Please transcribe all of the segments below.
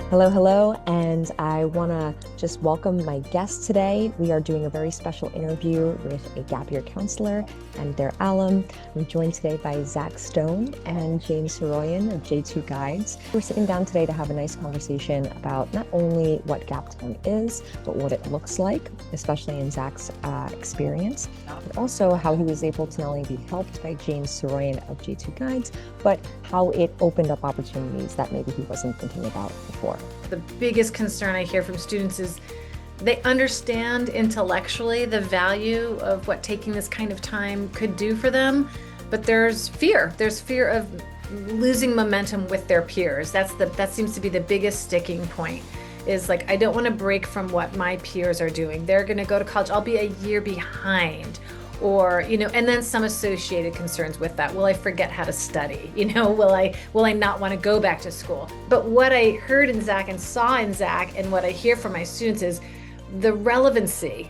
Hello, hello, and I want to just welcome my guest today. We are doing a very special interview with a gap year counselor and their alum. I'm joined today by Zack and Jane Sarouhan of J2Guides. We're sitting down today to have a nice conversation about not only what gap time is, but what it looks like, especially in Zack's experience, but also how he was able to not only be helped by Jane Sarouhan of J2Guides, but how it opened up opportunities that maybe he wasn't thinking about before. The biggest concern I hear from students is they understand intellectually the value of what taking this kind of time could do for them, but there's fear. There's fear of losing momentum with their peers. That seems to be the biggest sticking point. Is like, I don't want to break from what my peers are doing. They're going to go to college. I'll be a year behind. Or, and then some associated concerns with that. Will I forget how to study? Will I not want to go back to school? But what I heard in Zack and saw in Zack and what I hear from my students is the relevancy,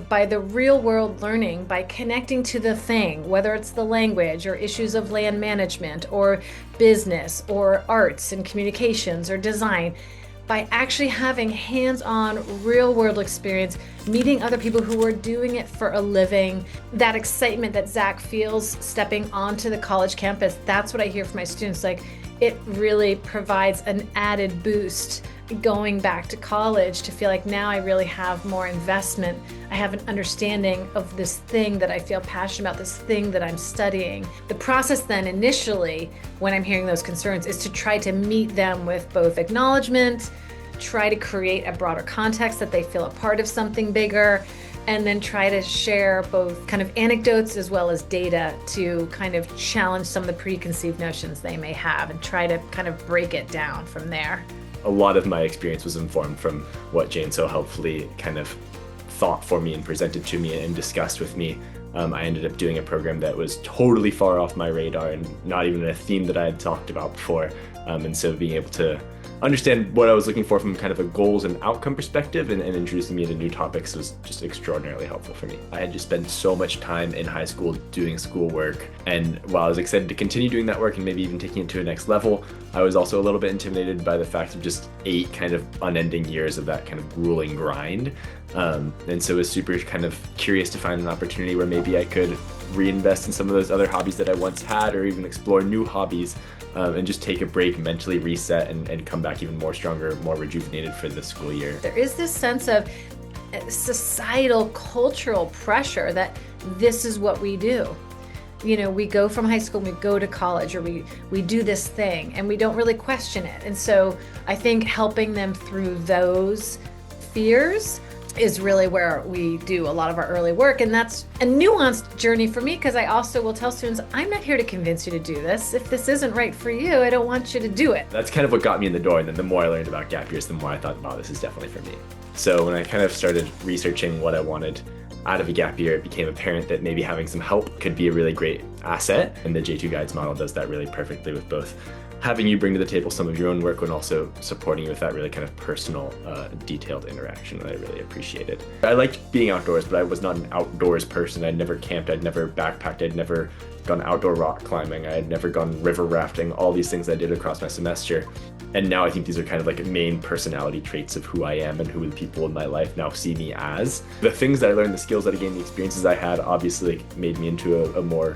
by the real world learning, by connecting to the thing, whether it's the language or issues of land management or business or arts and communications or design, by actually having hands-on real-world experience, meeting other people who are doing it for a living, that excitement that Zack feels stepping onto the college campus, that's what I hear from my students. Like, it really provides an added boost going back to college to feel like now I really have more investment. I have an understanding of this thing that I feel passionate about, this thing that I'm studying. The process then initially, when I'm hearing those concerns, is to try to meet them with both acknowledgement, try to create a broader context that they feel a part of something bigger, and then try to share both kind of anecdotes as well as data to kind of challenge some of the preconceived notions they may have and try to kind of break it down from there. A lot of my experience was informed from what Jane so helpfully kind of thought for me and presented to me and discussed with me. I ended up doing a program that was totally far off my radar and not even a theme that I had talked about before. And so being able to understand what I was looking for from kind of a goals and outcome perspective and introducing me to new topics was just extraordinarily helpful for me. I had just spent so much time in high school doing schoolwork, and while I was excited to continue doing that work and maybe even taking it to a next level, I was also a little bit intimidated by the fact of just 8 kind of unending years of that kind of grueling grind. And so I was super kind of curious to find an opportunity where maybe I could reinvest in some of those other hobbies that I once had, or even explore new hobbies, and just take a break, mentally reset, and come back even more stronger, more rejuvenated for the school year. There is this sense of societal, cultural pressure that this is what we do. We go from high school, we go to college, or we do this thing, and we don't really question it. And so I think helping them through those fears is really where we do a lot of our early work. And that's a nuanced journey for me, because I also will tell students, I'm not here to convince you to do this. If this isn't right for you, I don't want you to do it. That's kind of what got me in the door. And then the more I learned about gap years, the more I thought, wow, this is definitely for me. So when I kind of started researching what I wanted out of a gap year, it became apparent that maybe having some help could be a really great asset. And the J2Guides model does that really perfectly, with both having you bring to the table some of your own work and also supporting you with that really kind of personal, detailed interaction that I really appreciated. I liked being outdoors, but I was not an outdoors person. I'd never camped, I'd never backpacked, I'd never gone outdoor rock climbing, I had never gone river rafting, all these things I did across my semester. And now I think these are kind of like main personality traits of who I am and who the people in my life now see me as. The things that I learned, the skills that I gained, the experiences I had obviously made me into a more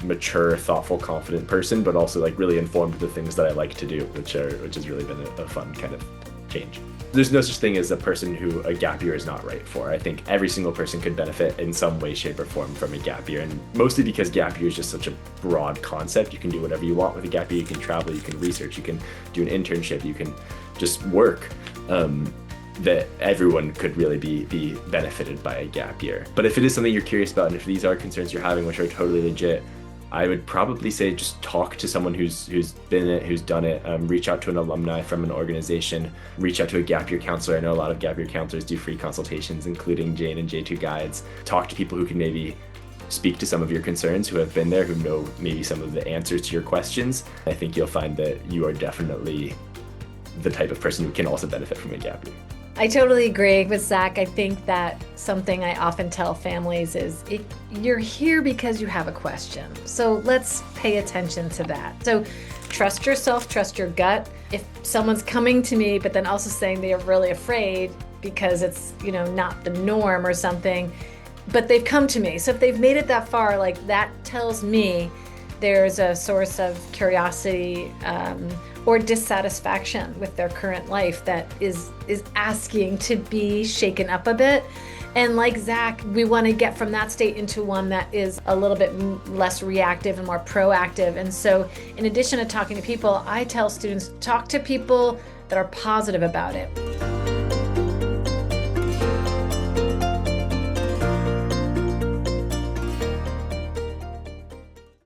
mature, thoughtful, confident person, but also like really informed the things that I like to do, which has really been a fun kind of change. There's no such thing as a person who a gap year is not right for. I think every single person could benefit in some way, shape, or form from a gap year, and mostly because gap year is just such a broad concept. You can do whatever you want with a gap year. You can travel, you can research, you can do an internship, you can just work. That everyone could really be benefited by a gap year. But if it is something you're curious about, and if these are concerns you're having, which are totally legit, I would probably say just talk to someone who's been in it, who's done it. Reach out to an alumni from an organization. Reach out to a gap year counselor. I know a lot of gap year counselors do free consultations, including Jane and J2Guides. Talk to people who can maybe speak to some of your concerns, who have been there, who know maybe some of the answers to your questions. I think you'll find that you are definitely the type of person who can also benefit from a gap year. I totally agree with Zach. I think that something I often tell families is you're here because you have a question. So let's pay attention to that. So trust yourself, trust your gut. If someone's coming to me, but then also saying they are really afraid because it's, not the norm or something, but they've come to me. So if they've made it that far, like that tells me there's a source of curiosity or dissatisfaction with their current life that is asking to be shaken up a bit. And like Zach, we want to get from that state into one that is a little bit less reactive and more proactive. And so in addition to talking to people, I tell students, talk to people that are positive about it.